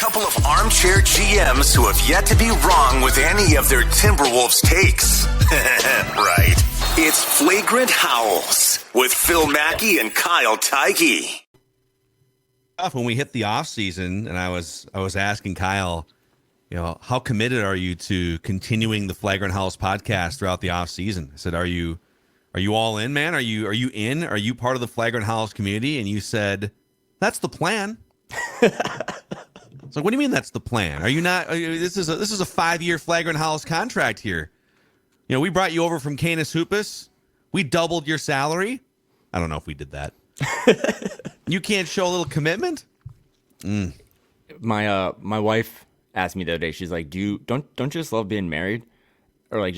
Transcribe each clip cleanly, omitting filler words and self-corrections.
couple of armchair GMs who have yet to be wrong with any of their Timberwolves takes. Right. It's Flagrant Howls with Phil Mackey and Kyle Theige. When we hit the off season, and I was asking Kyle, how committed are you to continuing the Flagrant Howls podcast throughout the off season? I said, are you all in, man? Are you in? Are you part of the Flagrant Howls community? And you said, that's the plan. So what do you mean that's the plan? Are you not? This is a 5-year Flagrant Howls contract here. We brought you over from Canis Hoopus. We doubled your salary. I don't know if we did that. You can't show a little commitment? My wife asked me the other day. She's like, don't you just love being married? Or like,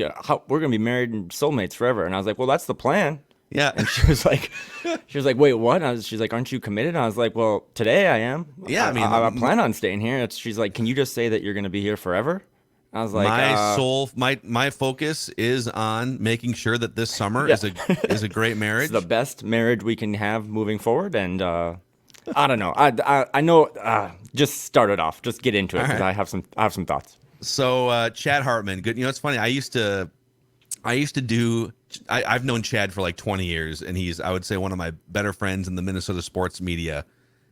we're gonna be married and soulmates forever? And I was like, well, that's the plan. Yeah. And she was like, wait, what? She's like, aren't you committed? And I was like, well, today I am. Yeah, I plan on staying here. She's like, can you just say that you're going to be here forever? I was like, my focus is on making sure that this summer is a great marriage. It's the best marriage we can have moving forward. And I don't know. I know. Just start it off. Just get into it because right. I have some thoughts. So Chad Hartman, good. It's funny. I've known Chad for like 20 years, and he's, I would say, one of my better friends in the Minnesota sports media.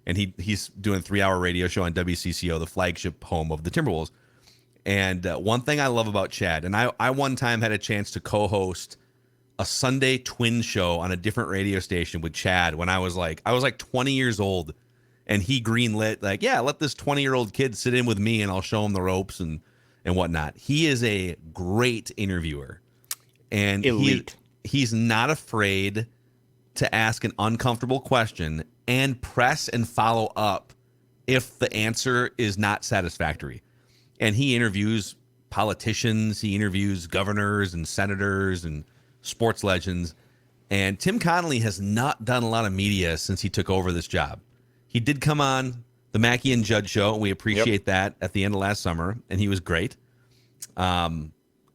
And he's doing a 3-hour radio show on WCCO, the flagship home of the Timberwolves. And one thing I love about Chad, and I one time had a chance to co-host a Sunday twin show on a different radio station with Chad when I was like 20 years old, and he greenlit like, yeah, let this 20-year-old kid sit in with me and I'll show him the ropes and whatnot. He is a great interviewer. And he's not afraid to ask an uncomfortable question and press and follow up if the answer is not satisfactory. And he interviews politicians, he interviews governors and senators and sports legends. And Tim Connelly has not done a lot of media since he took over this job. He did come on the Mackey and Judd show, and we appreciate that at the end of last summer, and he was great.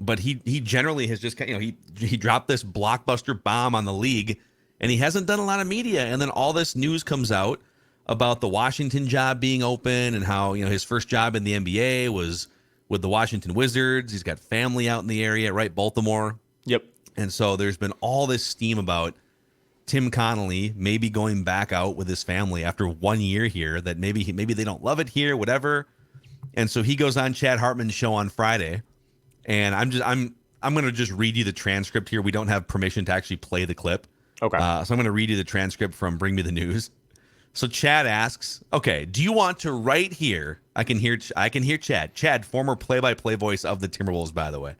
But he generally has just, he dropped this blockbuster bomb on the league, and he hasn't done a lot of media. And then all this news comes out about the Washington job being open and how, his first job in the NBA was with the Washington Wizards. He's got family out in the area, right? Baltimore. Yep. And so there's been all this steam about Tim Connelly maybe going back out with his family after 1 year here, that maybe they don't love it here, whatever. And so he goes on Chad Hartman's show on Friday. And I'm going to just read you the transcript here. We don't have permission to actually play the clip. Okay. So I'm going to read you the transcript from Bring Me the News. So Chad asks, okay, do you want to right here? I can hear Chad. Chad, former play-by-play voice of the Timberwolves, by the way.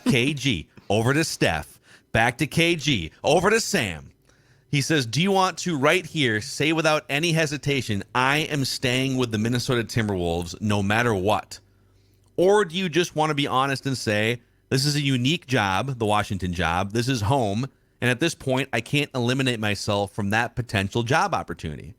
KG, over to Steph. Back to KG, over to Sam. He says, do you want to right here say without any hesitation, I am staying with the Minnesota Timberwolves no matter what? Or do you just want to be honest and say, this is a unique job, the Washington job, this is home, and at this point, I can't eliminate myself from that potential job opportunity?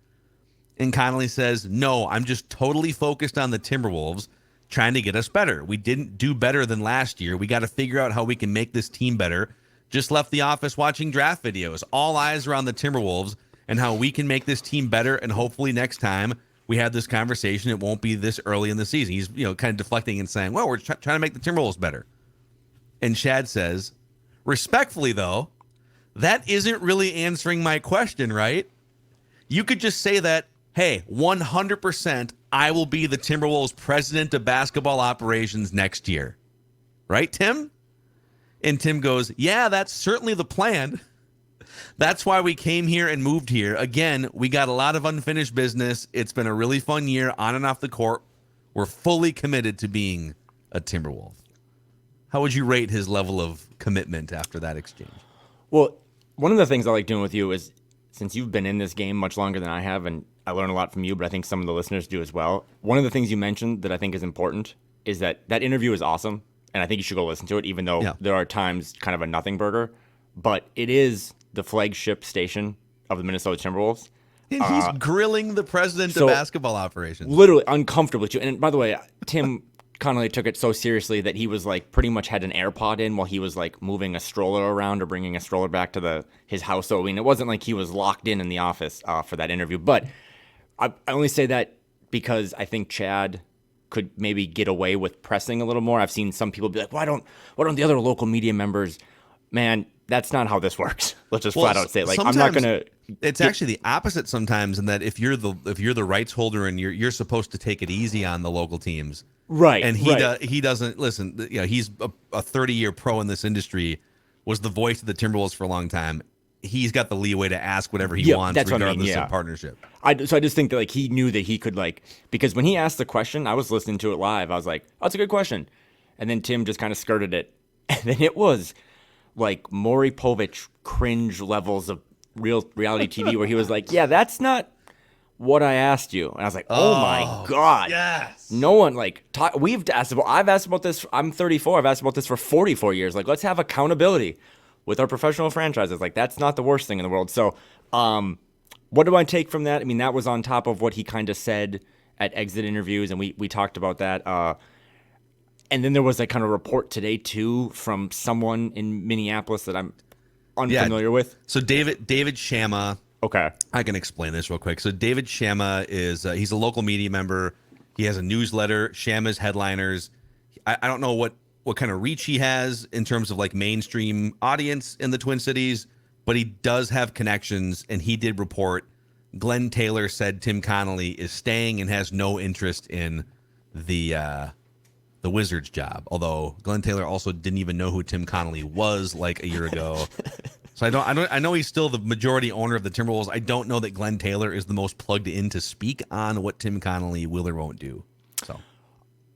And Connelly says, no, I'm just totally focused on the Timberwolves, trying to get us better. We didn't do better than last year. We got to figure out how we can make this team better. Just left the office watching draft videos. All eyes are on the Timberwolves and how we can make this team better, and hopefully next time we have this conversation, it won't be this early in the season. He's kind of deflecting and saying, well, we're trying to make the Timberwolves better. And Chad says, respectfully, though, that isn't really answering my question, right? You could just say that, hey, 100% I will be the Timberwolves president of basketball operations next year. Right, Tim? And Tim goes, yeah, that's certainly the plan. That's why we came here and moved here. Again, we got a lot of unfinished business. It's been a really fun year on and off the court. We're fully committed to being a Timberwolf. How would you rate his level of commitment after that exchange? Well, one of the things I like doing with you is, since you've been in this game much longer than I have, and I learn a lot from you, but I think some of the listeners do as well. One of the things you mentioned that I think is important is that interview is awesome, and I think you should go listen to it, even though there are times kind of a nothing burger. But it is the flagship station of the Minnesota Timberwolves. And he's grilling the president of basketball operations. Literally uncomfortably too. And by the way, Tim Connelly took it so seriously that he was like pretty much had an AirPod in while he was like moving a stroller around or bringing a stroller back to his house. So I mean, it wasn't like he was locked in the office for that interview. But I only say that because I think Chad could maybe get away with pressing a little more. I've seen some people be like, why don't the other local media members? Man, that's not how this works. Let's just flat out say it. Like, I'm not gonna. It's actually the opposite sometimes, in that if you're the rights holder and you're supposed to take it easy on the local teams, right? And he doesn't listen. You know, he's a 30-year pro in this industry, was the voice of the Timberwolves for a long time. He's got the leeway to ask whatever he wants, regardless of partnership. So I just think that, like, he knew that he could, like, because when he asked the question, I was listening to it live. I was like, oh, that's a good question. And then Tim just kind of skirted it. And then it was like Maury Povich cringe levels of real reality TV, where he was like, yeah, that's not what I asked you. And I was like, oh my God. Yes. No one, like, I've asked about this. I'm 34. I've asked about this for 44 years. Like, let's have accountability with our professional franchises. Like, that's not the worst thing in the world. So, what do I take from that? I mean, that was on top of what he kind of said at exit interviews, and we talked about that. And then there was a kind of report today, too, from someone in Minneapolis that I'm unfamiliar with. So David Shamma. Okay. I can explain this real quick. So David Shamma is he's a local media member. He has a newsletter, Shamma's Headliners. I don't know what kind of reach he has in terms of, like, mainstream audience in the Twin Cities, but he does have connections, and he did report Glenn Taylor said Tim Connelly is staying and has no interest in the Wizards job. Although Glenn Taylor also didn't even know who Tim Connelly was like a year ago. So I know he's still the majority owner of the Timberwolves. I don't know that Glenn Taylor is the most plugged in to speak on what Tim Connelly will or won't do. So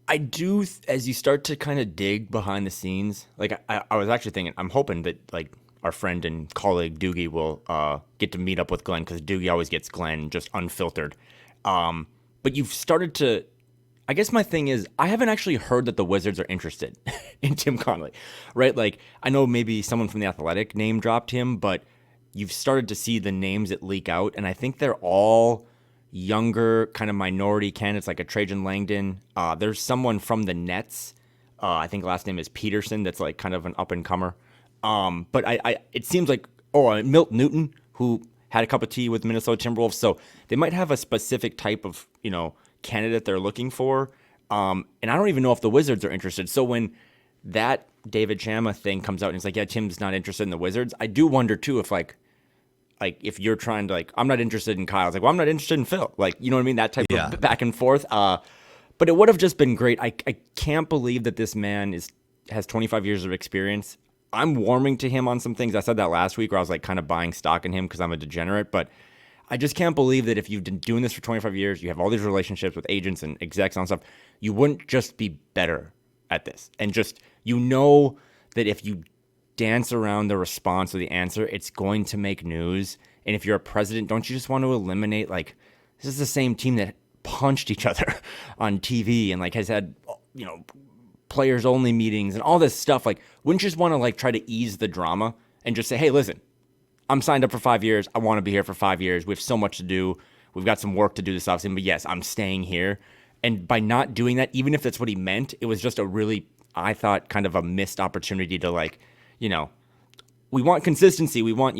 I do, as you start to kind of dig behind the scenes, like, I was actually thinking, I'm hoping that, like, our friend and colleague Doogie will get to meet up with Glenn, because Doogie always gets Glenn just unfiltered. But you've started to, I guess my thing is, I haven't actually heard that the Wizards are interested in Tim Connelly, right? Like, I know maybe someone from The Athletic name dropped him, but you've started to see the names that leak out, and I think they're all younger, kind of minority candidates, like a Trajan Langdon. There's someone from the Nets, I think last name is Peterson, that's, like, kind of an up-and-comer. But it seems like, Milt Newton, who had a cup of tea with the Minnesota Timberwolves, so they might have a specific type of, candidate they're looking for. And I don't even know if the Wizards are interested. So when that David Shamma thing comes out and it's like, yeah, Tim's not interested in the Wizards, I do wonder too if like if you're trying to, like, I'm not interested in Kyle. It's like, well, I'm not interested in Phil. Like, you know what I mean? That type of back and forth. But it would have just been great. I can't believe that this man has 25 years of experience. I'm warming to him on some things. I said that last week, where I was, like, kind of buying stock in him because I'm a degenerate, but I just can't believe that if you've been doing this for 25 years, you have all these relationships with agents and execs and stuff, you wouldn't just be better at this. And just, that if you dance around the response or the answer, it's going to make news. And if you're a president, don't you just want to eliminate, like, this is the same team that punched each other on TV and, like, has had, players only meetings and all this stuff. Like, wouldn't you just want to, like, try to ease the drama and just say, hey, listen, I'm signed up for 5 years. I want to be here for 5 years. We have so much to do. We've got some work to do this offseason, but yes, I'm staying here. And by not doing that, even if that's what he meant, it was just a really, I thought, kind of a missed opportunity to, like, we want consistency. We want,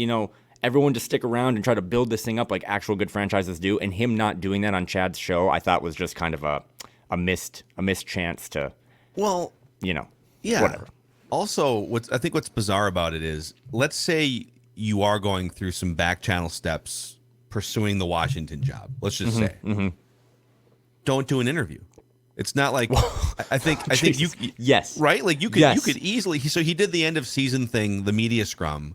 everyone to stick around and try to build this thing up like actual good franchises do. And him not doing that on Chad's show, I thought was just kind of a missed chance to, whatever. Also, I think what's bizarre about it is, let's say you are going through some back channel steps pursuing the Washington job. Let's just say, don't do an interview. It's not like, I think you, yes, right? Like you could easily, so he did the end of season thing, the media scrum.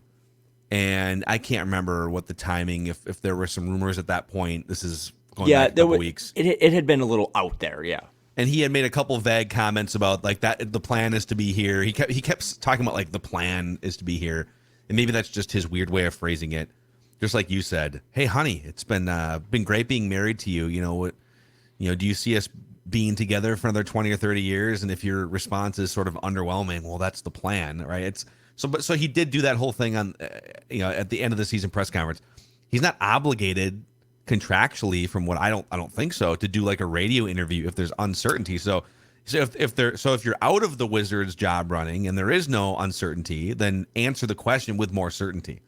And I can't remember what the timing, if there were some rumors at that point. This is going back a couple weeks. It had been a little out there, yeah. And he had made a couple vague comments about, like, that the plan is to be here. He kept talking about, like, the plan is to be here. And maybe that's just his weird way of phrasing it. Just like you said, hey, honey, it's been great being married to you. Do you see us being together for another 20 or 30 years? And if your response is sort of underwhelming, well, that's the plan, right? So he did do that whole thing on, at the end of the season press conference. He's not obligated contractually, from what I don't think so, to do like a radio interview if there's uncertainty. So if you're out of the Wizards job running and there is no uncertainty, then answer the question with more certainty.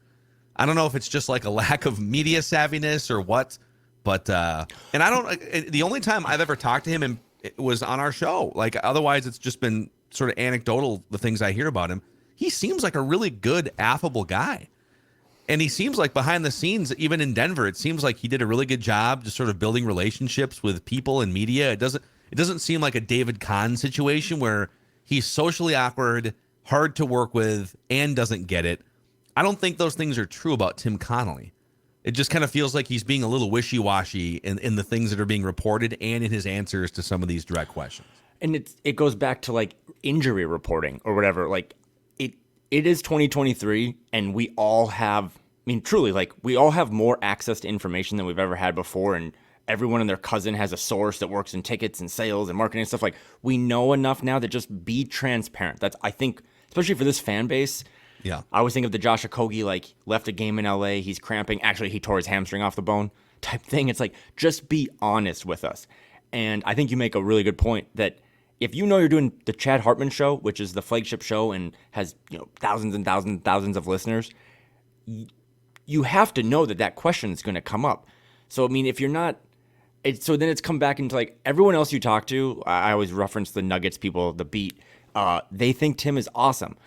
I don't know if it's just like a lack of media savviness or what, but and I don't. The only time I've ever talked to him it was on our show. Like, otherwise, it's just been sort of anecdotal, the things I hear about him. He seems like a really good, affable guy. And he seems like behind the scenes, even in Denver, it seems like he did a really good job just sort of building relationships with people and media. It doesn't seem like a David Kahn situation where he's socially awkward, hard to work with, and doesn't get it. I don't think those things are true about Tim Connelly. It just kind of feels like he's being a little wishy-washy in the things that are being reported and in his answers to some of these direct questions. And it goes back to like injury reporting or whatever. Like it is 2023, and we all have, I mean, truly, like we all have more access to information than we've ever had before. And everyone and their cousin has a source that works in tickets and sales and marketing and stuff. Like, we know enough now that just be transparent. That's, I think, especially for this fan base. Yeah. I always think of the Josh Okogie, like, left a game in LA, he's cramping. Actually, he tore his hamstring off the bone type thing. It's like, just be honest with us. And I think you make a really good point that if you know you're doing the Chad Hartman show, which is the flagship show and has, thousands and thousands and thousands of listeners, you have to know that question is going to come up. So, I mean, if you're not, so then it's come back into like everyone else you talk to. I always reference the Nuggets people, the beat. They think Tim is awesome.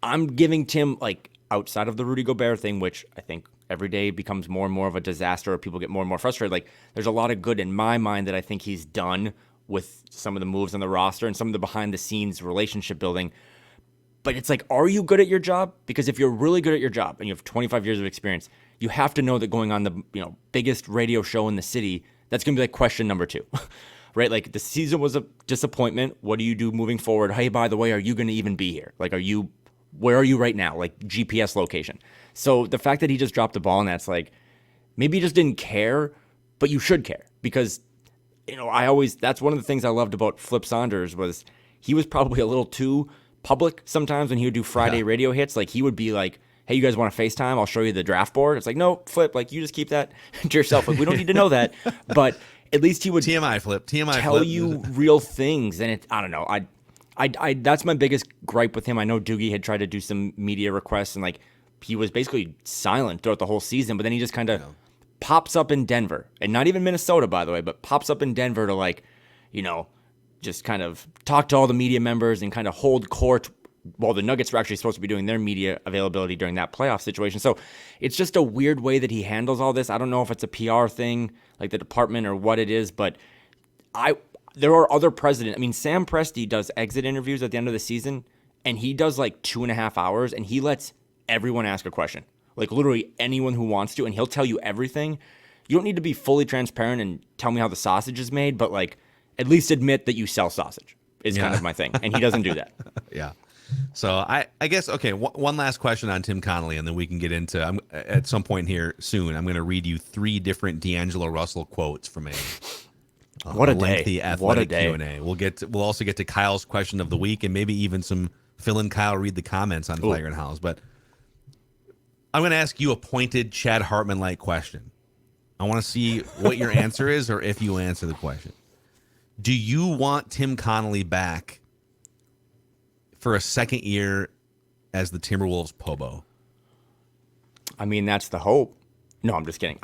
I'm giving Tim, like, outside of the Rudy Gobert thing, which I think every day becomes more and more of a disaster, or people get more and more frustrated. Like, there's a lot of good in my mind that I think he's done with some of the moves on the roster and some of the behind-the-scenes relationship building. But it's like, are you good at your job? Because if you're really good at your job and you have 25 years of experience, you have to know that going on the biggest radio show in the city, that's going to be like question number 2, right? Like, the season was a disappointment. What do you do moving forward? Hey, by the way, are you going to even be here? Like, where are you right now? Like, GPS location. So the fact that he just dropped the ball, and that's like, maybe he just didn't care, but you should care, because that's one of the things I loved about Flip Saunders was he was probably a little too public sometimes when he would do Friday radio hits. Like, he would be like, hey, you guys want to FaceTime? I'll show you the draft board. It's like, no, Flip, like, you just keep that to yourself. Like, we don't need to know that. But at least he would TMI Flip tell you real things. And I don't know. I that's my biggest gripe with him. I know Doogie had tried to do some media requests, and like, he was basically silent throughout the whole season, but then he just kind of pops up in Denver, and not even Minnesota, by the way, but pops up in Denver to, like, just kind of talk to all the media members and kind of hold court while the Nuggets were actually supposed to be doing their media availability during that playoff situation. So it's just a weird way that he handles all this. I don't know if it's a PR thing, like the department, or what it is, but there are other presidents. I mean, Sam Presti does exit interviews at the end of the season, and he does like 2.5 hours, and he lets everyone ask a question. Like, literally anyone who wants to, and he'll tell you everything. You don't need to be fully transparent and tell me how the sausage is made, but, like, at least admit that you sell sausage is kind of my thing, and he doesn't do that. Yeah. So I guess, okay, one last question on Tim Connelly, and then we can get into, at some point here soon, I'm going to read you 3 different D'Angelo Russell quotes from a lengthy athletic Q&A. We'll also get to Kyle's question of the week, and maybe even some Phil and Kyle read the comments on Flagrant Howls, but I'm going to ask you a pointed Chad Hartman-like question. I want to see what your answer is, or if you answer the question. Do you want Tim Connelly back for a second year as the Timberwolves Pobo? I mean, that's the hope. No, I'm just kidding.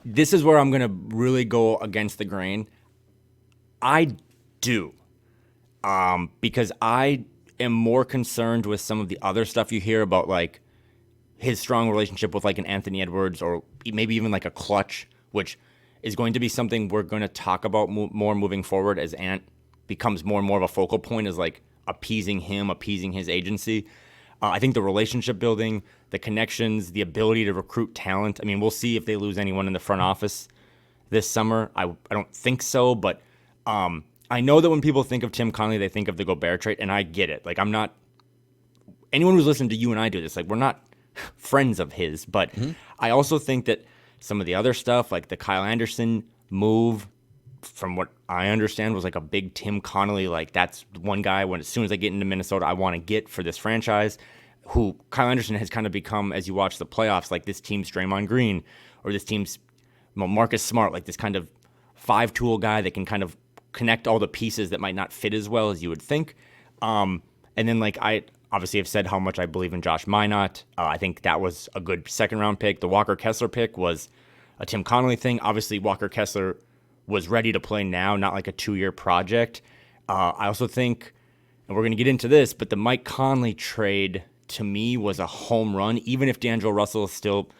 This is where I'm going to really go against the grain. I do. Because I am more concerned with some of the other stuff you hear about, like, his strong relationship with, like, an Anthony Edwards, or maybe even like a Clutch, which is going to be something we're going to talk about more moving forward as Ant becomes more and more of a focal point, is like appeasing him, appeasing his agency. I think the relationship building, the connections, the ability to recruit talent. I mean, we'll see if they lose anyone in the front office this summer. I don't think so, but I know that when people think of Tim Connelly, they think of the Gobert trade, and I get it. Like, I'm not – anyone who's listened to you and I do this, like, we're not – friends of his, but I also think that some of the other stuff, like the Kyle Anderson move, from what I understand, was like a big Tim Connelly, like, that's one guy, when as soon as I get into Minnesota, I want to get for this franchise, who Kyle Anderson has kind of become, as you watch the playoffs, like this team's Draymond Green, or this team's Marcus Smart, like this kind of 5-tool guy that can kind of connect all the pieces that might not fit as well as you would think. And then, like, I obviously have said how much I believe in Josh Minot. I think that was a good second-round pick. The Walker Kessler pick was a Tim Connelly thing. Obviously, Walker Kessler was ready to play now, not like a 2-year project. I also think, and we're going to get into this, but the Mike Conley trade to me was a home run. Even if DeAndre Russell is still,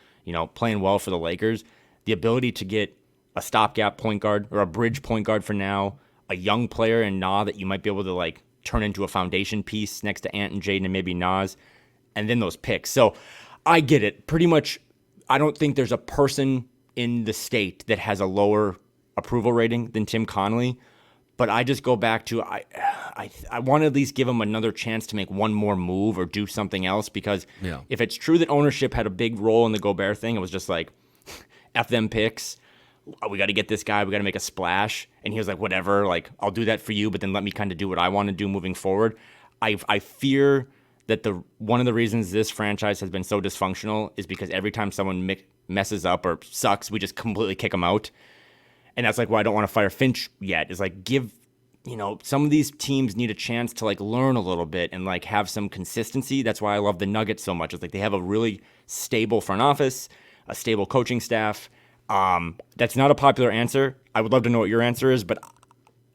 playing well for the Lakers, the ability to get a stopgap point guard or a bridge point guard for now, a young player in Na that you might be able to like turn into a foundation piece next to Ant and Jaden and maybe Nas, and then those picks. So I get it. Pretty much, I don't think there's a person in the state that has a lower approval rating than Tim Connelly, but I just go back to I want to at least give him another chance to make one more move or do something else, because if it's true that ownership had a big role in the Gobert thing, it was just like, F them picks, we got to get this guy, we got to make a splash, and he was like, whatever, like I'll do that for you, but then let me kind of do what I want to do moving forward. I fear that one of the reasons this franchise has been so dysfunctional is because every time someone messes up or sucks, we just completely kick them out. And that's like why I don't want to fire Finch yet. Is like some of these teams need a chance to like learn a little bit and like have some consistency. That's why I love the Nuggets so much. It's like they have a really stable front office, a stable coaching staff. That's not a popular answer. I would love to know what your answer is, but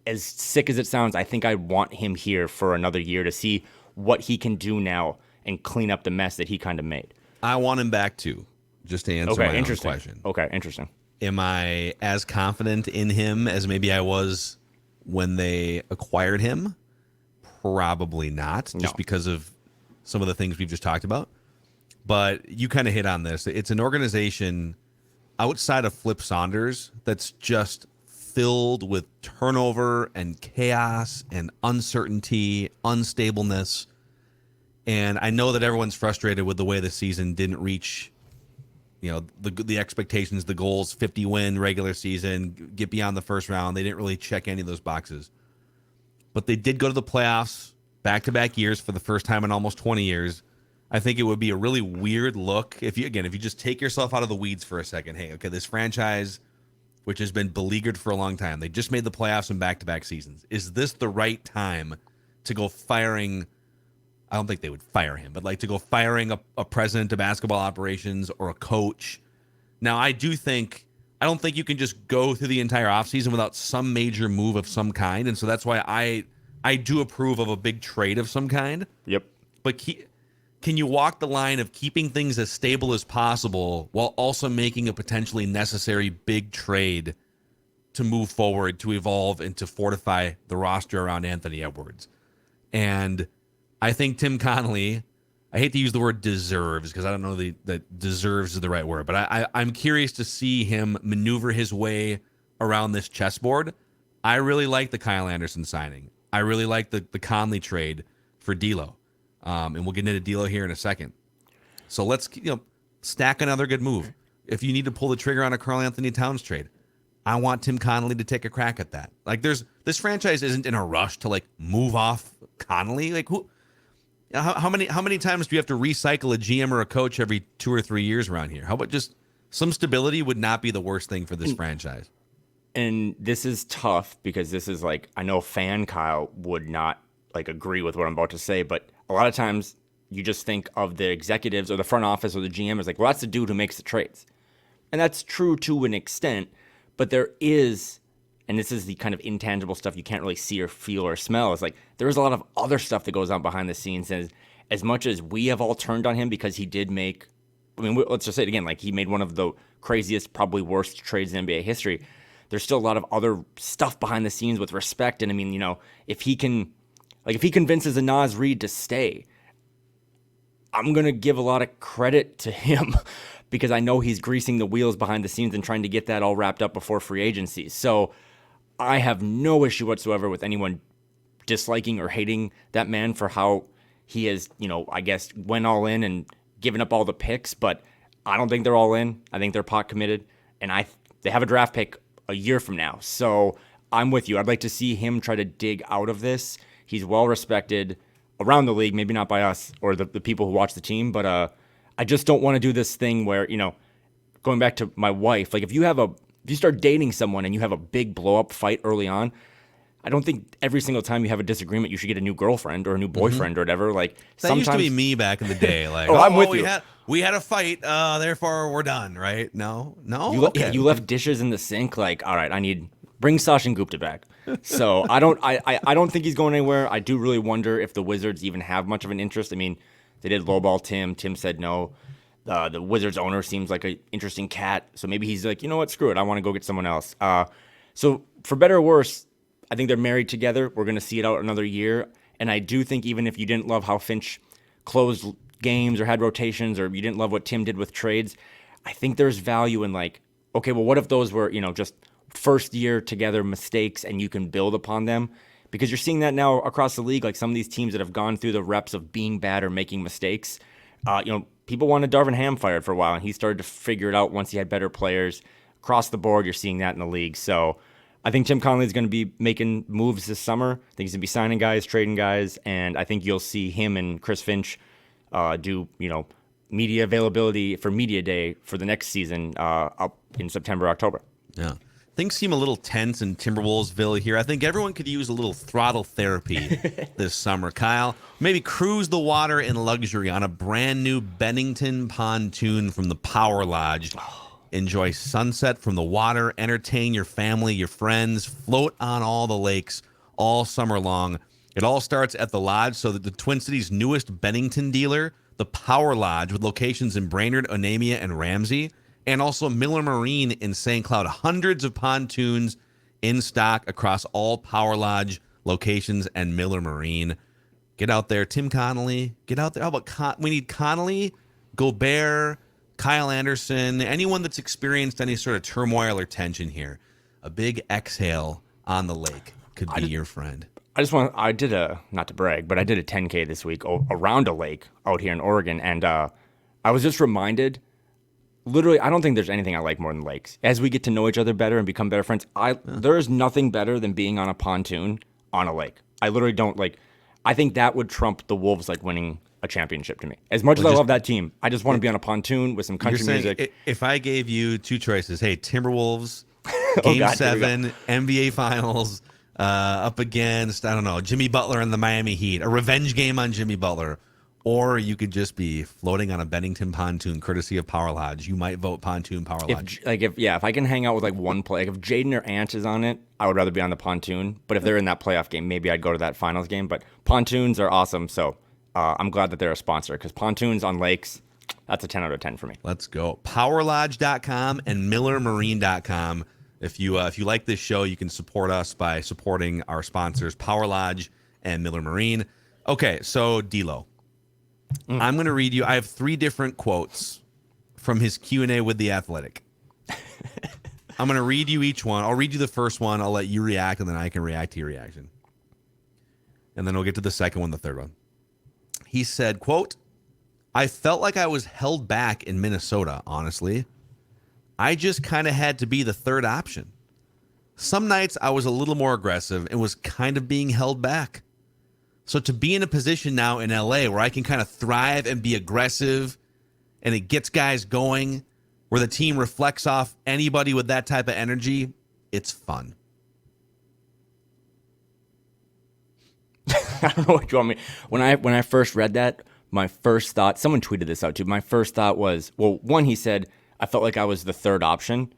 as sick as it sounds, I think I want him here for another year to see what he can do now and clean up the mess that he kind of made. I want him back too, just to answer my own question. Okay, interesting. Am I as confident in him as maybe I was when they acquired him? Probably not, just because of some of the things we've just talked about. But you kind of hit on this. It's an organization outside of Flip Saunders that's just filled with turnover and chaos and uncertainty, unstableness. And I know that everyone's frustrated with the way the season didn't reach the expectations, the goals, 50-win regular season, get beyond the first round. They didn't really check any of those boxes. But they did go to the playoffs back-to-back years for the first time in almost 20 years. I think it would be a really weird look if you just take yourself out of the weeds for a second. Hey, okay, this franchise, which has been beleaguered for a long time, they just made the playoffs in back-to-back seasons. Is this the right time to go firing? I don't think they would fire him, but like to go firing a president of basketball operations or a coach. Now, I don't think you can just go through the entire offseason without some major move of some kind. And so that's why I do approve of a big trade of some kind. Yep. But can you walk the line of keeping things as stable as possible while also making a potentially necessary big trade to move forward, to evolve, and to fortify the roster around Anthony Edwards? And I think Tim Connelly, I hate to use the word deserves because I don't know that deserves is the right word, but I'm curious to see him maneuver his way around this chessboard. I really like the Kyle Anderson signing. I really like the Conley trade for Dilo. And we'll get into Dilo here in a second. So let's stack another good move. If you need to pull the trigger on a Karl Anthony Towns trade, I want Tim Connelly to take a crack at that. Like this franchise isn't in a rush to like move off Connelly. Like how many times do you have to recycle a GM or a coach every 2 or 3 years around here? How about just some stability would not be the worst thing for this franchise? And this is tough because this is like, I know fan Kyle would not like agree with what I'm about to say, but a lot of times you just think of the executives or the front office or the GM as like, well, that's the dude who makes the trades. And that's true to an extent, but there is, and this is the kind of intangible stuff you can't really see or feel or smell. It's like there is a lot of other stuff that goes on behind the scenes. As much as we have all turned on him because he did make, let's just say it again, like he made one of the craziest, probably worst trades in NBA history. There's still a lot of other stuff behind the scenes with respect. And if he convinces a Naz Reid to stay, I'm going to give a lot of credit to him because I know he's greasing the wheels behind the scenes and trying to get that all wrapped up before free agency. So I have no issue whatsoever with anyone disliking or hating that man for how he has, I guess, went all in and given up all the picks, but I don't think they're all in. I think they're pot committed, and they have a draft pick a year from now. So I'm with you. I'd like to see him try to dig out of this. He's well respected around the league, maybe not by us or the people who watch the team, but I just don't want to do this thing where, going back to my wife, like if you start dating someone and you have a big blow up fight early on, I don't think every single time you have a disagreement, you should get a new girlfriend or a new boyfriend or whatever. Like that sometimes used to be me back in the day. Like, I'm with you. We had a fight, therefore we're done, right? No. You left dishes in the sink. Like, all right, I need Bring Sachin Gupta back. So I don't think he's going anywhere. I do really wonder if the Wizards even have much of an interest. I mean, they did lowball Tim. Tim said no. The Wizards owner seems like an interesting cat. So maybe he's like, you know what, screw it. I want to go get someone else. So for better or worse, I think they're married together. We're going to see it out another year. And I do think even if you didn't love how Finch closed games or had rotations, or you didn't love what Tim did with trades, I think there's value in like, okay, well, what if those were, just first year together mistakes and you can build upon them? Because you're seeing that now across the league, like some of these teams that have gone through the reps of being bad or making mistakes. People wanted Darvin Ham fired for a while, and he started to figure it out once he had better players. Across the board, you're seeing that in the league. So I think Tim Connelly is going to be making moves this summer. I think he's going to be signing guys, trading guys, and I think you'll see him and Chris Finch do, media availability for media day for the next season up in September, October. Yeah. Things seem a little tense in Timberwolvesville here. I think everyone could use a little throttle therapy this summer. Kyle, maybe cruise the water in luxury on a brand new Bennington pontoon from the Power Lodge. Enjoy sunset from the water, entertain your family, your friends, float on all the lakes all summer long. It all starts at the Lodge, so that the Twin Cities' newest Bennington dealer, the Power Lodge, with locations in Brainerd, Onamia, and Ramsey, and also Miller Marine in St. Cloud. Hundreds of pontoons in stock across all Power Lodge locations and Miller Marine. Get out there. Tim Connelly, get out there. How about we need Connelly, Gobert, Kyle Anderson, anyone that's experienced any sort of turmoil or tension here. A big exhale on the lake could be your friend. I did not to brag, but I did a 10K this week around a lake out here in Oregon. And I was just reminded, literally, I don't think there's anything I like more than lakes. As we get to know each other better and become better friends, there is nothing better than being on a pontoon on a lake. I literally don't I think that would trump the Wolves winning a championship to me. As much as I love that team, I just want to be on a pontoon with some country music. If I gave you two choices, hey, Timberwolves, Game 7, NBA Finals, up against, I don't know, Jimmy Butler and the Miami Heat, a revenge game on Jimmy Butler, or you could just be floating on a Bennington pontoon courtesy of Power Lodge. You might vote pontoon Power Lodge. If I can hang out with one play, if Jaden or Ant is on it, I would rather be on the pontoon. But if they're in that playoff game, maybe I'd go to that finals game. But pontoons are awesome, so I'm glad that they're a sponsor, because pontoons on lakes, that's a 10 out of 10 for me. Let's go. PowerLodge.com and MillerMarine.com. If you like this show, you can support us by supporting our sponsors, Power Lodge and Miller Marine. Okay, so Dilo. I'm going to read you. I have 3 different quotes from his Q&A with The Athletic. I'm going to read you each one. I'll read you the first one. I'll let you react, and then I can react to your reaction. And then we'll get to the second one, the third one. He said, quote, "I felt like I was held back in Minnesota, honestly. I just kind of had to be the third option. Some nights I was a little more aggressive and was kind of being held back. So to be in a position now in LA where I can kind of thrive and be aggressive and it gets guys going, where the team reflects off anybody with that type of energy, it's fun." I don't know what you want me. When I first read that, my first thought, someone tweeted this out too. My first thought was, well, one, he said, I felt like I was the third option.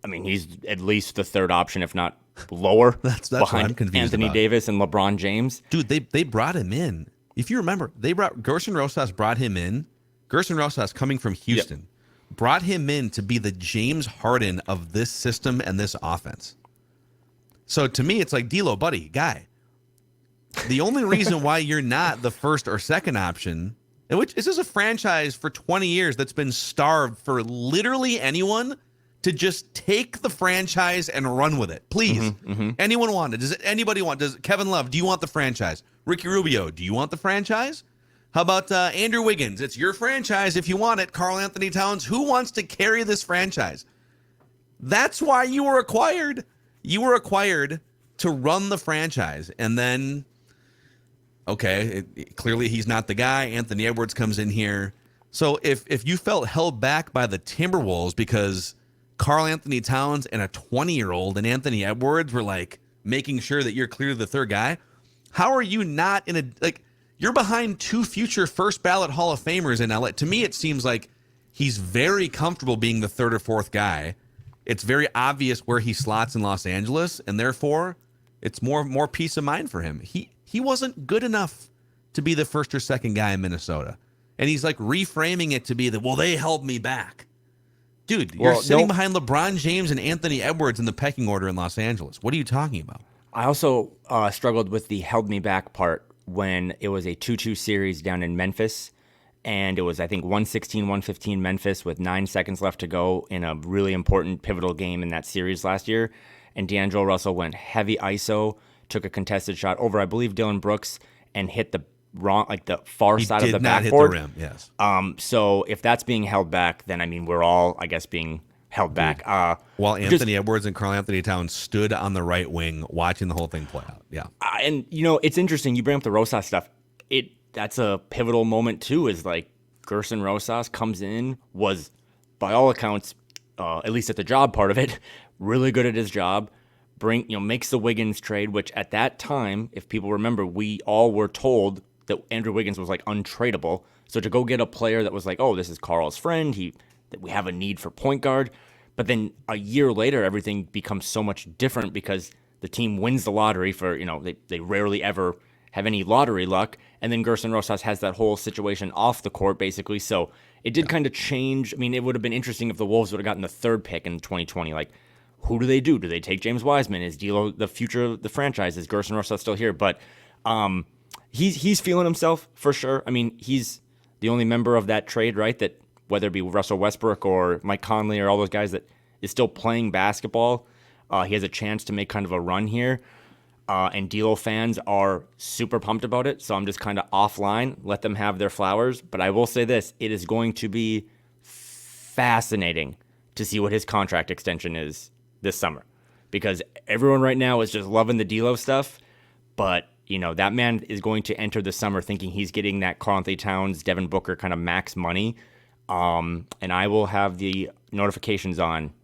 I mean, he's at least the third option, if not lower, that's behind Anthony Davis and LeBron James. Dude, they brought him in. If you remember, Gerson Rosas brought him in. Gerson Rosas, coming from Houston, brought him in to be the James Harden of this system and this offense. So to me, it's like, Dilo, buddy, guy. The only reason why you're not the first or second option, and which this is a franchise for 20 years that's been starved for literally anyone to just take the franchise and run with it. Please. Anyone want it? Does anybody want? Does Kevin Love, do you want the franchise? Ricky Rubio, do you want the franchise? How about Andrew Wiggins? It's your franchise if you want it. Karl Anthony Towns, who wants to carry this franchise? That's why you were acquired. You were acquired to run the franchise. And then, okay, clearly he's not the guy. Anthony Edwards comes in here. So if you felt held back by the Timberwolves because Karl Anthony Towns and a 20-year-old and Anthony Edwards were making sure that you're clearly the third guy, how are you not in you're behind 2 future first ballot Hall of Famers in LA. To me, it seems like he's very comfortable being the third or fourth guy. it's very obvious where he slots in Los Angeles, and therefore it's more peace of mind for him. He wasn't good enough to be the first or second guy in Minnesota. And he's like reframing it to be that, well, they held me back. Dude, you're sitting behind LeBron James and Anthony Edwards in the pecking order in Los Angeles. What are you talking about? I also struggled with the held me back part when it was a 2-2 series down in Memphis. And it was, I think, 116-115 Memphis with 9 seconds left to go in a really important pivotal game in that series last year. And DeAndre Russell went heavy ISO, took a contested shot over, I believe, Dylan Brooks, and hit the the far side of the backboard. Hit the rim, yes. So if that's being held back, then, I mean, we're all, I guess, being held back. While Anthony Edwards and Karl Anthony Towns stood on the right wing watching the whole thing play out. Yeah. And, it's interesting. You bring up the Rosas stuff. That's a pivotal moment, too, is like Gerson Rosas comes in, was, by all accounts, at least at the job part of it, really good at his job. Makes the Wiggins trade, which at that time, if people remember, we all were told that Andrew Wiggins was like untradeable. So to go get a player that was like, oh, this is Karl's friend, that we have a need for point guard. But then a year later, everything becomes so much different because the team wins the lottery for, they rarely ever have any lottery luck. And then Gerson Rosas has that whole situation off the court, basically. So it did kind of change. I mean, it would have been interesting if the Wolves would have gotten the third pick in 2020. Like, who do they do? Do they take James Wiseman? Is Dilo the future of the franchise? Is Gerson Rosas still here? But he's feeling himself for sure. I mean, he's the only member of that trade, right? That whether it be Russell Westbrook or Mike Conley or all those guys that is still playing basketball. He has a chance to make kind of a run here. And Dilo fans are super pumped about it. So I'm just kind of offline, let them have their flowers. But I will say this, it is going to be fascinating to see what his contract extension is this summer. Because everyone right now is just loving the Dilo stuff. But, that man is going to enter the summer thinking he's getting that Karl Anthony Towns, Devin Booker kind of max money. And I will have the notifications on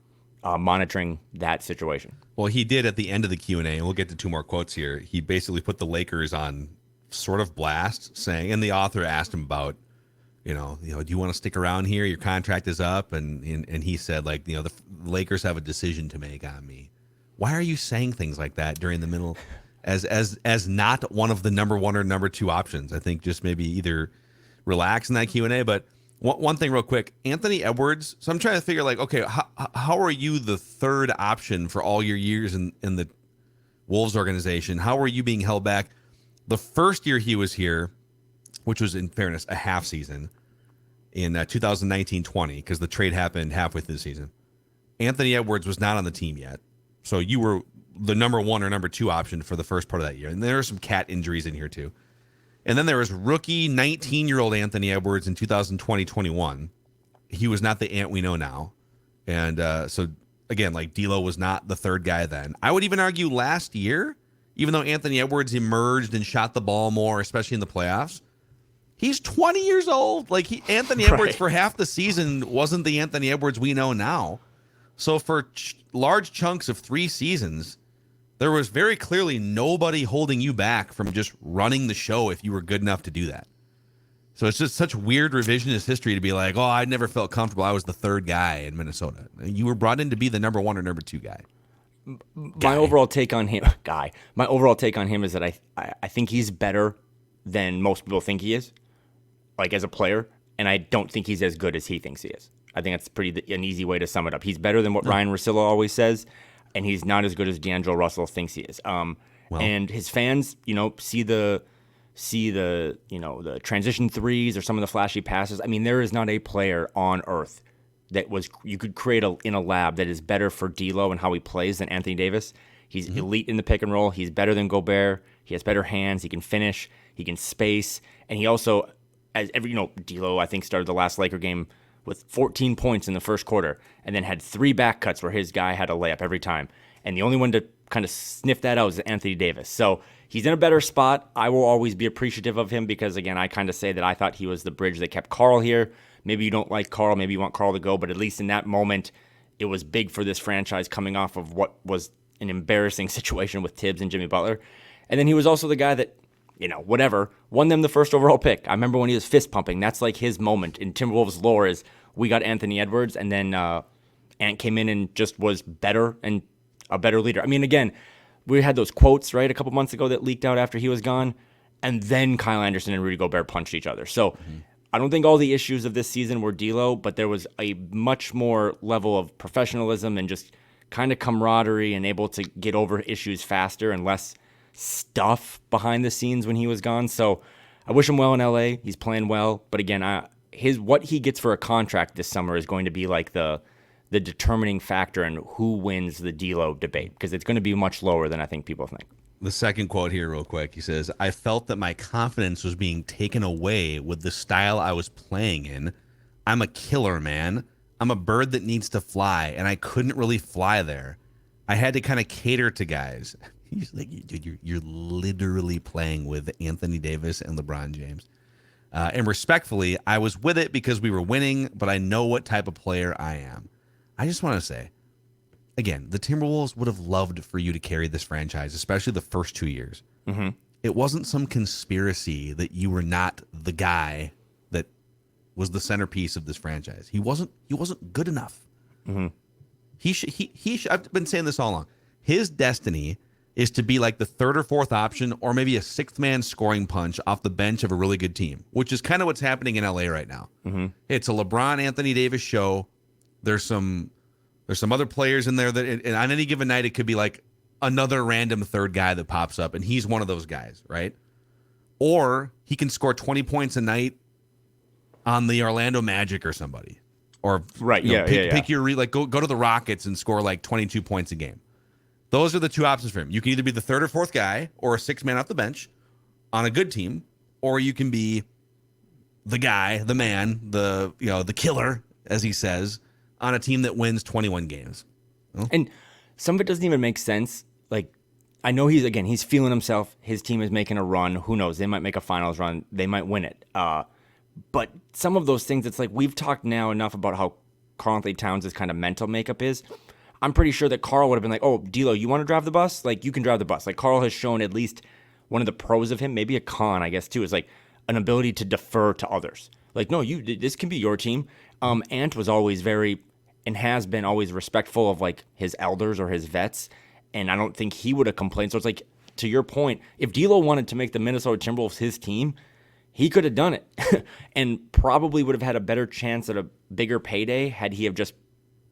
monitoring that situation. Well, he did at the end of the Q&A, and we'll get to two more quotes here. He basically put the Lakers on sort of blast, saying, and the author asked him about, do you want to stick around here? Your contract is up. And he said, like, the Lakers have a decision to make on me. Why are you saying things like that during the middle as not one of the number one or number two options? I think just maybe either relax in that Q&A. But one thing real quick, Anthony Edwards. So I'm trying to figure, like, okay, how are you the third option for all your years in the Wolves organization? How are you being held back? The first year he was here, which was, in fairness, a half season in 2019-20, because the trade happened halfway through the season. Anthony Edwards was not on the team yet. So you were the number one or number two option for the first part of that year. And there are some cat injuries in here too. And then there was rookie 19-year-old Anthony Edwards in 2020-21. He was not the Ant we know now. And so, again, like, Dilo was not the third guy then. I would even argue last year, even though Anthony Edwards emerged and shot the ball more, especially in the playoffs, he's 20 years old. Like, Anthony Edwards for half the season wasn't the Anthony Edwards we know now. So for large chunks of 3 seasons, there was very clearly nobody holding you back from just running the show if you were good enough to do that. So it's just such weird revisionist history to be like, oh, I never felt comfortable. I was the third guy in Minnesota. You were brought in to be the number one or number two guy. My overall take on him, is that I think he's better than most people think he is, like, as a player, and I don't think he's as good as he thinks he is. I think that's an easy way to sum it up. He's better than what Ryan Russillo always says, and he's not as good as DeAndre Russell thinks he is. And his fans, see the transition threes or some of the flashy passes. I mean, there is not a player on earth that you could create in a lab that is better for Dilo and how he plays than Anthony Davis. He's elite in the pick and roll. He's better than Gobert. He has better hands. He can finish. He can space, and he also, Dilo, I think, started the last Laker game with 14 points in the first quarter, and then had 3 back cuts where his guy had a layup every time. And the only one to kind of sniff that out is Anthony Davis. So he's in a better spot. I will always be appreciative of him because, again, I kind of say that I thought he was the bridge that kept Karl here. Maybe you don't like Karl. Maybe you want Karl to go. But at least in that moment, it was big for this franchise coming off of what was an embarrassing situation with Tibbs and Jimmy Butler. And then he was also the guy that, won them the first overall pick. I remember when he was fist pumping. That's like his moment in Timberwolves lore is we got Anthony Edwards, and then Ant came in and just was better and a better leader. I mean, again, we had those quotes, right, a couple months ago that leaked out after he was gone, and then Kyle Anderson and Rudy Gobert punched each other. So I don't think all the issues of this season were Dilo, but there was a much more level of professionalism and just kind of camaraderie and able to get over issues faster and less stuff behind the scenes when he was gone. So I wish him well in LA. He's playing well, but again, what he gets for a contract this summer is going to be like the determining factor in who wins the Dilo debate, because it's going to be much lower than I think people think. The second quote here real quick. He says, I felt that my confidence was being taken away with the style I was playing in. I'm a killer, man. I'm a bird that needs to fly, and I couldn't really fly there. I had to kind of cater to guys. He's like, dude, you're literally playing with Anthony Davis and LeBron James. And respectfully, I was with it because we were winning, but I know what type of player I am. I just want to say, again, the Timberwolves would have loved for you to carry this franchise, especially the first 2 years. Mm-hmm. It wasn't some conspiracy that you were not the guy that was the centerpiece of this franchise. He wasn't good enough. Mm-hmm. He should. I've been saying this all along. His destiny is to be like the third or fourth option, or maybe a sixth man scoring punch off the bench of a really good team, which is kind of what's happening in LA right now. Mm-hmm. It's a LeBron Anthony Davis show. There's some other players in there that, and on any given night, it could be like another random third guy that pops up, and he's one of those guys, right? Or he can score 20 points a night on the Orlando Magic or somebody, or right, pick your go to the Rockets and score like 22 points a game. Those are the two options for him. You can either be the third or fourth guy, or a sixth man off the bench on a good team, or you can be the guy, the man, the killer, as he says, on a team that wins 21 games. Well, and some of it doesn't even make sense. Like, I know he's feeling himself. His team is making a run. Who knows? They might make a finals run. They might win it. But some of those things, it's like we've talked now enough about how Karl-Anthony Towns' kind of mental makeup is. I'm pretty sure that Karl would have been like, oh, Dilo, you want to drive the bus? Like, you can drive the bus. Like, Karl has shown at least one of the pros of him, maybe a con, I guess, too, is like an ability to defer to others. Like, no, this can be your team. Ant was always very, and has been always respectful of like his elders or his vets, and I don't think he would have complained. So it's like, to your point, if Dilo wanted to make the Minnesota Timberwolves his team, he could have done it and probably would have had a better chance at a bigger payday had he have just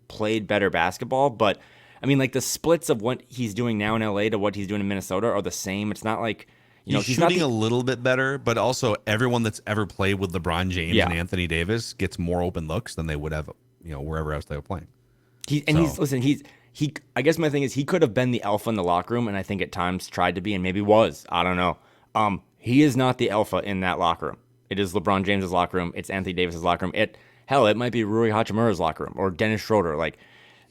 played better basketball. But I mean, like, the splits of what he's doing now in LA to what he's doing in Minnesota are the same. It's not like, he's shooting a little bit better, but also everyone that's ever played with LeBron James and Anthony Davis gets more open looks than they would have, wherever else they were playing. I guess my thing is he could have been the alpha in the locker room, and I think at times tried to be and maybe was. I don't know. He is not the alpha in that locker room. It is LeBron James's locker room. It's Anthony Davis's locker room. It might be Rui Hachimura's locker room or Dennis Schroeder.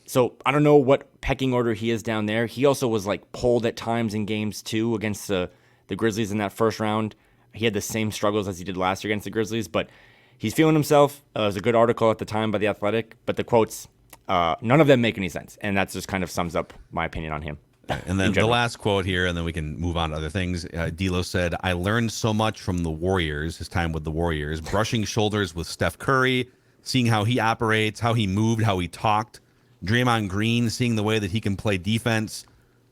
So I don't know what pecking order he is down there. He also was like pulled at times in games too against the Grizzlies in that first round. He had the same struggles as he did last year against the Grizzlies, but he's feeling himself. It was a good article at the time by The Athletic, but the quotes, none of them make any sense. And that just kind of sums up my opinion on him. And then the last quote here, and then we can move on to other things. Dilo said, I learned so much from the Warriors, his time with the Warriors, brushing shoulders with Steph Curry, seeing how he operates, how he moved, how he talked. Draymond Green, seeing the way that he can play defense.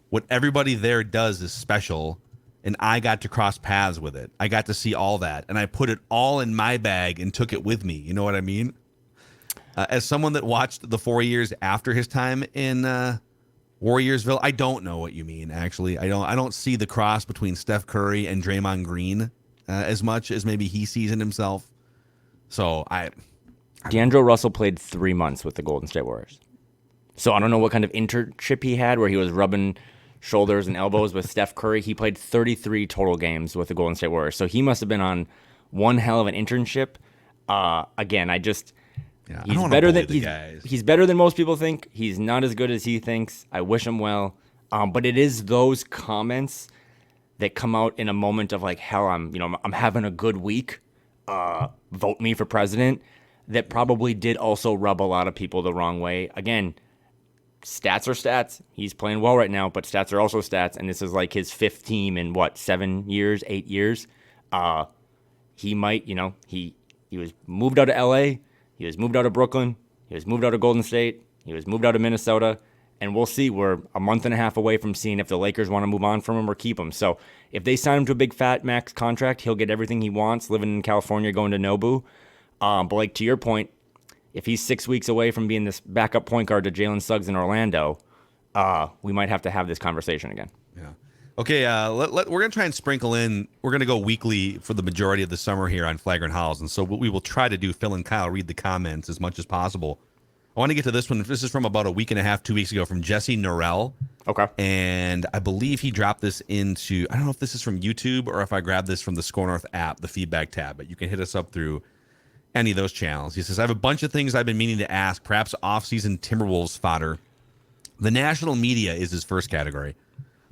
What everybody there does is special, and I got to cross paths with it. I got to see all that, and I put it all in my bag and took it with me. You know what I mean? As someone that watched the 4 years after his time in Warriorsville, I don't know what you mean, actually. I don't see the cross between Steph Curry and Draymond Green as much as maybe he sees in himself. So DeAndre Russell played 3 months with the Golden State Warriors. So I don't know what kind of internship he had where he was rubbing shoulders and elbows with Steph Curry. He played 33 total games with the Golden State Warriors. So he must have been on one hell of an internship. Again, he's better than most people think. He's not as good as he thinks. I wish him well. But it is those comments that come out in a moment of like, hell, I'm having a good week. Vote me for president. That probably did also rub a lot of people the wrong way. Again, stats are stats. He's playing well right now, but stats are also stats. And this is like his fifth team in 7 years, 8 years. He might, he was moved out of LA. He was moved out of Brooklyn. He was moved out of Golden State. He was moved out of Minnesota, and we'll see. We're a month and a half away from seeing if the Lakers want to move on from him or keep him. So if they sign him to a big fat max contract, he'll get everything he wants, living in California, going to Nobu. But like to your point, if he's 6 weeks away from being this backup point guard to Jalen Suggs in Orlando, we might have to have this conversation again. Yeah. Okay, we're going to try and sprinkle in. We're going to go weekly for the majority of the summer here on Flagrant Howls. And so what we will try to do, Phil and Kyle, read the comments as much as possible. I want to get to this one. This is from about a week and a half, 2 weeks ago from Jesse Norrell. Okay. And I believe he dropped this into, I don't know if this is from YouTube or if I grabbed this from the Score North app, the feedback tab, but you can hit us up through any of those channels. He says, I have a bunch of things I've been meaning to ask, perhaps off-season Timberwolves fodder. The national media is his first category.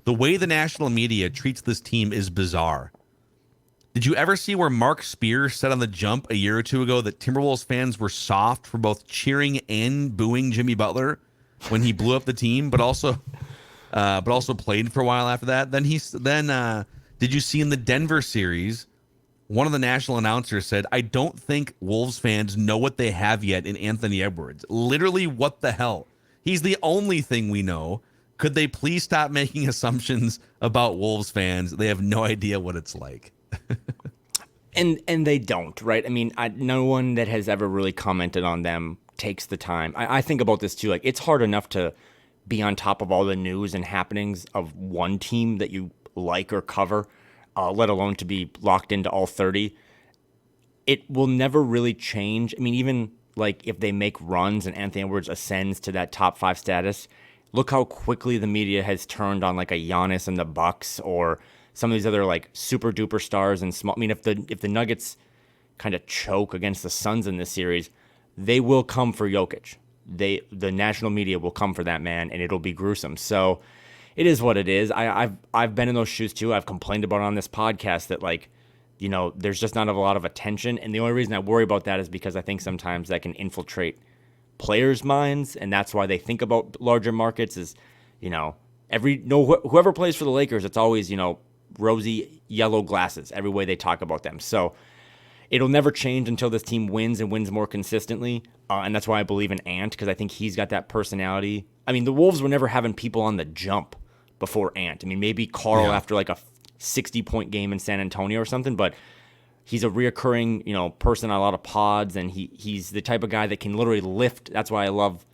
The way the national media treats this team is bizarre. Did you ever see where Mark Spears said on The Jump a year or two ago that Timberwolves fans were soft for both cheering and booing Jimmy Butler when he blew up the team, but also played for a while after that? Then did you see in the Denver series, one of the national announcers said, I don't think Wolves fans know what they have yet in Anthony Edwards. Literally, what the hell? He's the only thing we know. Could they please stop making assumptions about Wolves fans? They have no idea what it's like. And they don't, right? I mean, no one that has ever really commented on them takes the time. I think about this too. Like, it's hard enough to be on top of all the news and happenings of one team that you like or cover, let alone to be locked into all 30. It will never really change. I mean, even like if they make runs and Anthony Edwards ascends to that top 5 status, look how quickly the media has turned on like a Giannis and the Bucks or some of these other like super duper stars and small. I mean, if the Nuggets kind of choke against the Suns in this series, they will come for Jokic. The national media will come for that man, and it'll be gruesome. So it is what it is. I've been in those shoes too. I've complained about it on this podcast that like, you know, there's just not a lot of attention, and the only reason I worry about that is because I think sometimes that can infiltrate players' minds, and that's why they think about larger markets. Is, you know, whoever plays for the Lakers, it's always, you know, rosy yellow glasses every way they talk about them. So it'll never change until this team wins and wins more consistently. And that's why I believe in Ant, because I think he's got that personality. I mean, the Wolves were never having people on the jump before Ant. I mean, maybe Carl after like a 60-point game in San Antonio or something, but he's a reoccurring, you know, person on a lot of pods, and he's the type of guy that can literally lift. That's why I love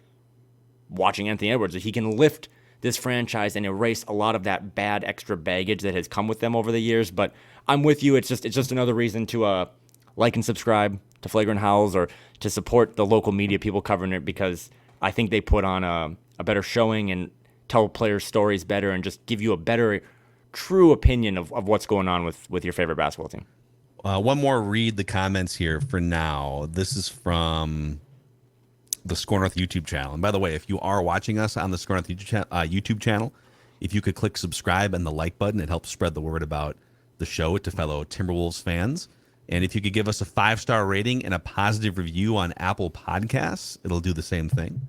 watching Anthony Edwards. He can lift this franchise and erase a lot of that bad extra baggage that has come with them over the years. But I'm with you. It's just another reason to like and subscribe to Flagrant Howls or to support the local media people covering it, because I think they put on a better showing and tell players' stories better and just give you a better, true opinion of what's going on with your favorite basketball team. One more read the comments here for now. This is from the Score North YouTube channel. And by the way, if you are watching us on the Score North YouTube channel, if you could click subscribe and the like button, it helps spread the word about the show to fellow Timberwolves fans. And if you could give us a 5-star rating and a positive review on Apple Podcasts, it'll do the same thing.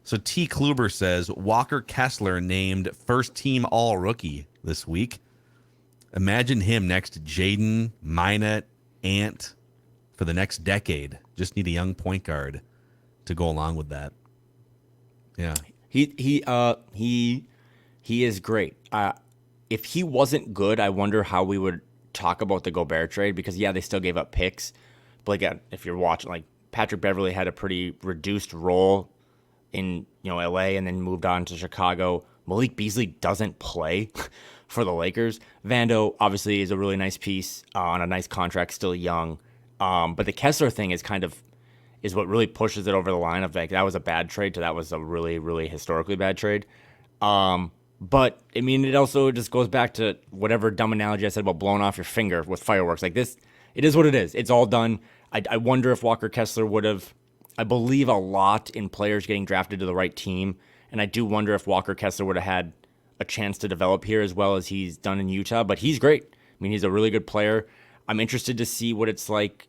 So T. Kluber says, Walker Kessler named first-team All-Rookie this week. Imagine him next to Jaden, Minot, Ant for the next decade. Just need a young point guard to go along with that. Yeah. He is great. If he wasn't good, I wonder how we would talk about the Gobert trade, because they still gave up picks. But again, if you're watching, like, Patrick Beverley had a pretty reduced role in, you know, LA and then moved on to Chicago. Malik Beasley doesn't play for the Lakers. Vando obviously is a really nice piece on a nice contract, still young. But the Kessler thing is what really pushes it over the line of like, that was a bad trade to that was a really, really historically bad trade. But I mean, it also just goes back to whatever dumb analogy I said about blowing off your finger with fireworks. Like this, it is what it is. It's all done. I wonder if Walker Kessler would have, I believe a lot in players getting drafted to the right team. And I do wonder if Walker Kessler would have had a chance to develop here as well as he's done in Utah. But he's great. I mean, he's a really good player. I'm interested to see what it's like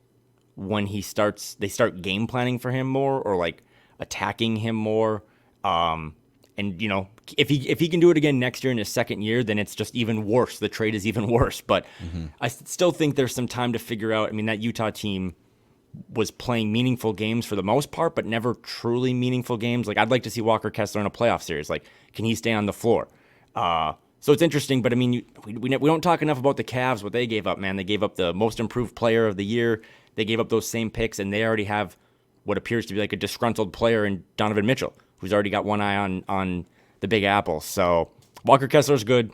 when they start game planning for him more, or like attacking him more. And you know, if he can do it again next year in his second year, then it's just even worse. The trade is even worse. But I still think there's some time to figure out. I mean, that Utah team, was playing meaningful games for the most part, but never truly meaningful games. Like, I'd like to see Walker Kessler in a playoff series. Like, can he stay on the floor? So it's interesting, but I mean, we don't talk enough about the Cavs, what they gave up, man. They gave up the most improved player of the year. They gave up those same picks, and they already have what appears to be like a disgruntled player in Donovan Mitchell, who's already got one eye on the Big Apple. So Walker Kessler's good.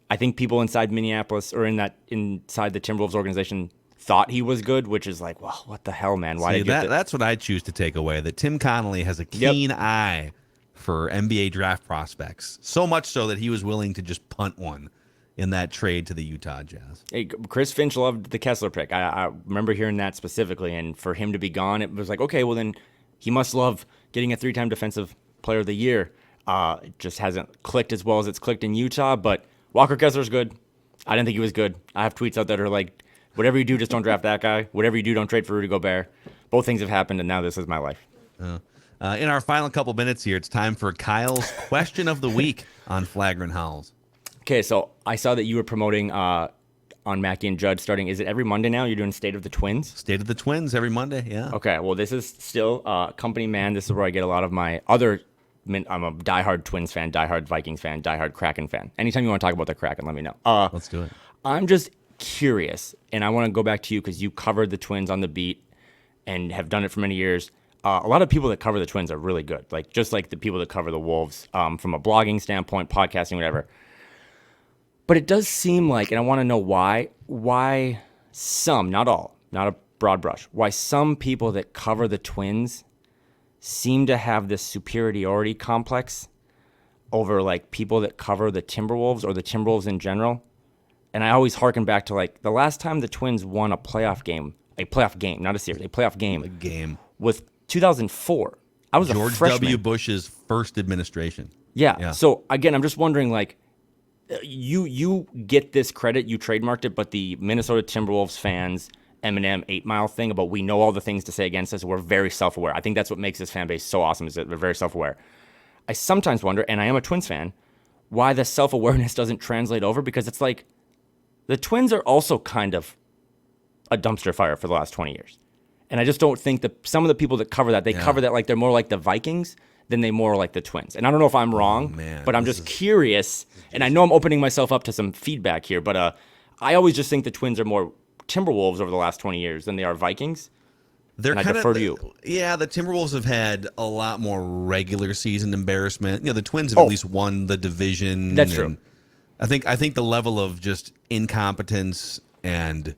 I think people inside Minneapolis or inside the Timberwolves organization thought he was good, which is like, well, what the hell, man? Why did you? That's what I choose to take away. That Tim Connelly has a keen eye for NBA draft prospects, so much so that he was willing to just punt one in that trade to the Utah Jazz. Hey, Chris Finch loved the Kessler pick. I remember hearing that specifically, and for him to be gone, it was like, okay, well then he must love getting a 3-time Defensive Player of the Year. It just hasn't clicked as well as it's clicked in Utah, but Walker Kessler's good. I didn't think he was good. I have tweets out that are like, whatever you do, just don't draft that guy. Whatever you do, don't trade for Rudy Gobert. Both things have happened, and now this is my life. In our final couple minutes here, it's time for Kyle's question of the week on Flagrant Howls. Okay, so I saw that you were promoting on Mackey and Judd starting. Is it every Monday now? You're doing State of the Twins? State of the Twins every Monday, yeah. Okay, well, this is still company man. This is where I get a lot of my other. I'm a diehard Twins fan, diehard Vikings fan, diehard Kraken fan. Anytime you want to talk about the Kraken, let me know. Let's do it. I'm just curious, and I want to go back to you because you covered the Twins on the beat and have done it for many years. A lot of people that cover the Twins are really good, like just like the people that cover the Wolves from a blogging standpoint, podcasting, whatever. But it does seem like, and I want to know why some, not all, not a broad brush, why some people that cover the Twins seem to have this superiority complex over like people that cover the Timberwolves or the Timberwolves in general. And I always harken back to like the last time the Twins won a playoff game, not a series, a playoff game. Was 2004. I was George a freshman. W. Bush's first administration. Yeah. So again, I'm just wondering, like, you get this credit, you trademarked it, but the Minnesota Timberwolves fans, Eminem 8 Mile thing about we know all the things to say against us, we're very self-aware. I think that's what makes this fan base so awesome, is that they're very self-aware. I sometimes wonder, and I am a Twins fan, why the self-awareness doesn't translate over, because it's like the Twins are also kind of a dumpster fire for the last 20 years. And I just don't think that some of the people that cover that, they cover that like they're more like the Vikings than they more like the Twins. And I don't know if I'm wrong, but I'm just curious. And I know I'm opening myself up to some feedback here, but I always just think the Twins are more Timberwolves over the last 20 years than they are Vikings. They're I defer to you. Yeah, the Timberwolves have had a lot more regular season embarrassment. You know, the Twins have at least won the division. That's true. I think the level of just incompetence and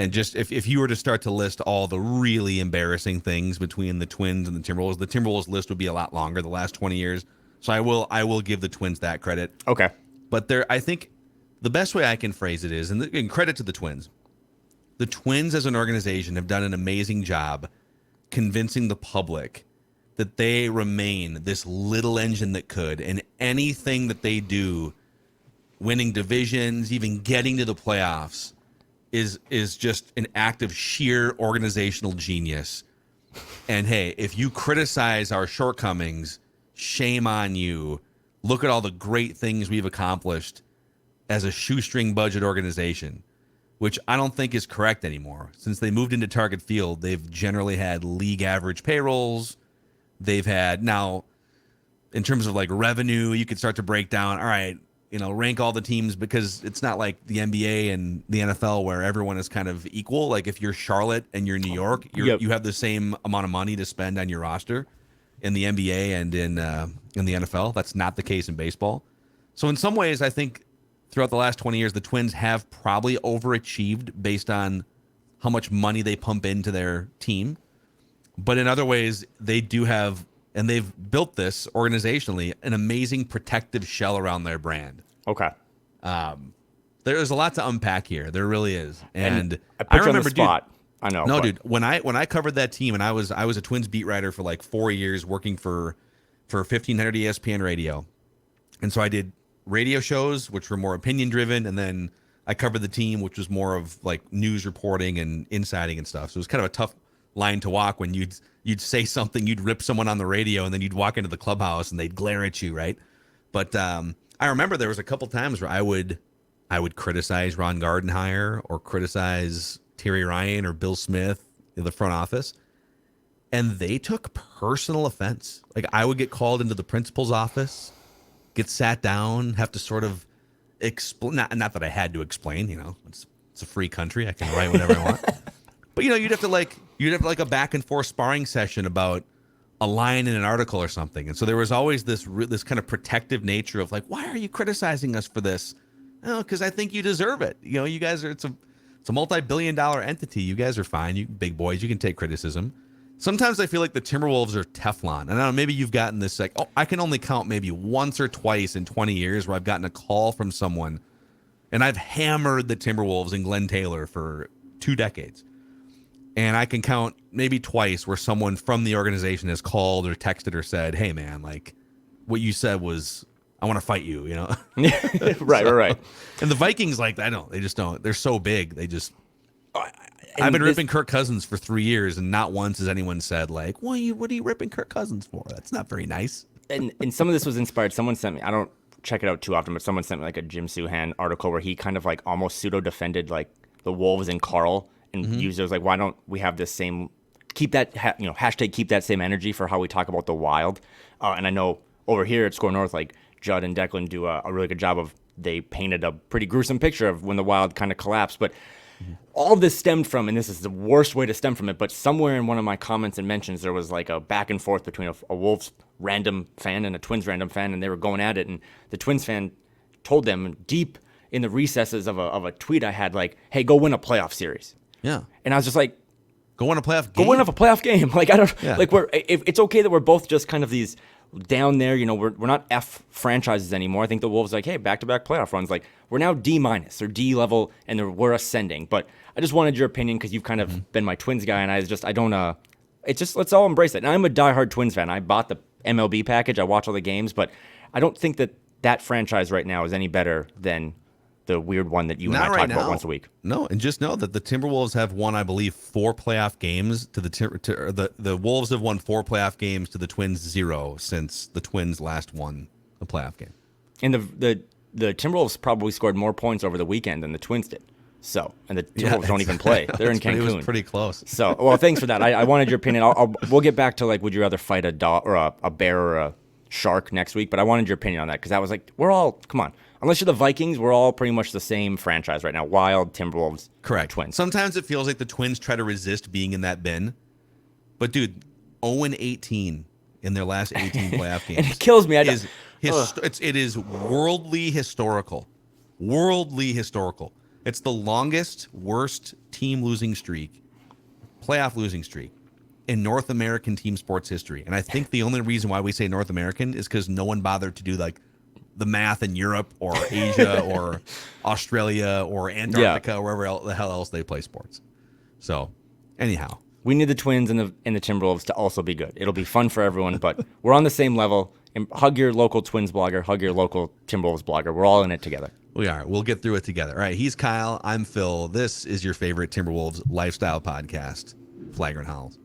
just if you were to start to list all the really embarrassing things between the Twins and the Timberwolves list would be a lot longer the last 20 years. So I will give the Twins that credit. Okay. But I think the best way I can phrase it is, and credit to the Twins. The Twins as an organization have done an amazing job convincing the public that they remain this little engine that could, and anything that they do, winning divisions, even getting to the playoffs, is just an act of sheer organizational genius. And hey, if you criticize our shortcomings, shame on you. Look at all the great things we've accomplished as a shoestring budget organization, which I don't think is correct anymore. Since they moved into Target Field, they've generally had league average payrolls. They've had, now, in terms of like revenue, you could start to break down, all right, rank all the teams, because it's not like the NBA and the NFL where everyone is kind of equal. Like if you're Charlotte and you're New York, you have the same amount of money to spend on your roster in the NBA and in the NFL. That's not the case in baseball. So in some ways, I think throughout the last 20 years, the Twins have probably overachieved based on how much money they pump into their team. But in other ways, they do have, and they've built this organizationally, an amazing protective shell around their brand. Okay. There's a lot to unpack here. There really is. And I remember, on the spot. I know. No, dude. When I covered that team, and I was a Twins beat writer for like 4 years, working for 1500 ESPN radio, and so I did radio shows which were more opinion driven, and then I covered the team, which was more of like news reporting and insiding and stuff. So it was kind of a tough line to walk when you'd say something, you'd rip someone on the radio, and then you'd walk into the clubhouse and they'd glare at you, right? But I remember there was a couple times where I would criticize Ron Gardenhire or criticize Terry Ryan or Bill Smith the front office, and they took personal offense. Like, I would get called into the principal's office, get sat down, have to sort of explain. Not that I had to explain. It's a free country. I can write whatever I want. But you'd have to like a back and forth sparring session about a line in an article or something. And so there was always this kind of protective nature of like, why are you criticizing us for this? Oh, because I think you deserve it. You guys are, it's a multi-billion-dollar entity. You guys are fine. You big boys, you can take criticism. Sometimes I feel like the Timberwolves are Teflon. And I don't know, maybe you've gotten this, like, I can only count maybe once or twice in 20 years where I've gotten a call from someone, and I've hammered the Timberwolves and Glenn Taylor for 2 decades. And I can count maybe twice where someone from the organization has called or texted or said, hey, man, like, what you said was, I want to fight you, Right. And the Vikings, like, they just don't. They're so big. They just... I've been ripping Kirk Cousins for 3 years, and not once has anyone said, like, what are you ripping Kirk Cousins for? That's not very nice. And some of this was inspired. Someone sent me, I don't check it out too often, but someone sent me like a Jim Souhan article where he kind of like almost pseudo-defended like the Wolves and Carl, and used it as like, why don't we have this same, hashtag keep that same energy for how we talk about the Wild. And I know over here at Score North, like Judd and Declan do a really good job of, they painted a pretty gruesome picture of when the Wild kind of collapsed. But all this stemmed from, and this is the worst way to stem from it, but somewhere in one of my comments and mentions, there was like a back and forth between a Wolves random fan and a Twins random fan, and they were going at it. And the Twins fan told them deep in the recesses of a tweet I had, like, hey, go win a playoff series. Yeah. And I was just like, go win a playoff game. Go win a playoff game. Like, I don't, like, if it's okay that we're both just kind of these down there, we're not F franchises anymore. I think the Wolves like, hey, back-to-back playoff runs. Like, we're now D- or D level, and we're ascending. But I just wanted your opinion because you've kind of been my Twins guy, and it's just, let's all embrace it. And I'm a diehard Twins fan. I bought the MLB package. I watch all the games, but I don't think that franchise right now is any better than the weird one that you and I talk about once a week. No, and just know that the Timberwolves have won, I believe, 4 playoff games to the Wolves have won 4 playoff games to the Twins 0 since the Twins last won a playoff game. And the Timberwolves probably scored more points over the weekend than the Twins did. So, and the Timberwolves don't even play. They're in Cancun. It was pretty close. So, well, thanks for that. I wanted your opinion. We'll get back to, like, would you rather fight a dog or a bear or a shark next week? But I wanted your opinion on that because I was like, come on. Unless you're the Vikings, we're all pretty much the same franchise right now. Wild, Timberwolves, correct. Twins. Sometimes it feels like the Twins try to resist being in that bin. But, dude, 0-18 in their last 18 playoff games. And it kills me. It is worldly historical. Worldly historical. It's the longest, worst team losing streak, playoff losing streak in North American team sports history. And I think the only reason why we say North American is because no one bothered to do, like, the math in Europe or Asia or Australia or Antarctica or wherever the hell else they play sports. So, anyhow. We need the Twins and the Timberwolves to also be good. It'll be fun for everyone, but we're on the same level. And hug your local Twins blogger, hug your local Timberwolves blogger. We're all in it together. We are. We'll get through it together. All right, he's Kyle. I'm Phil. This is your favorite Timberwolves lifestyle podcast, Flagrant Howls.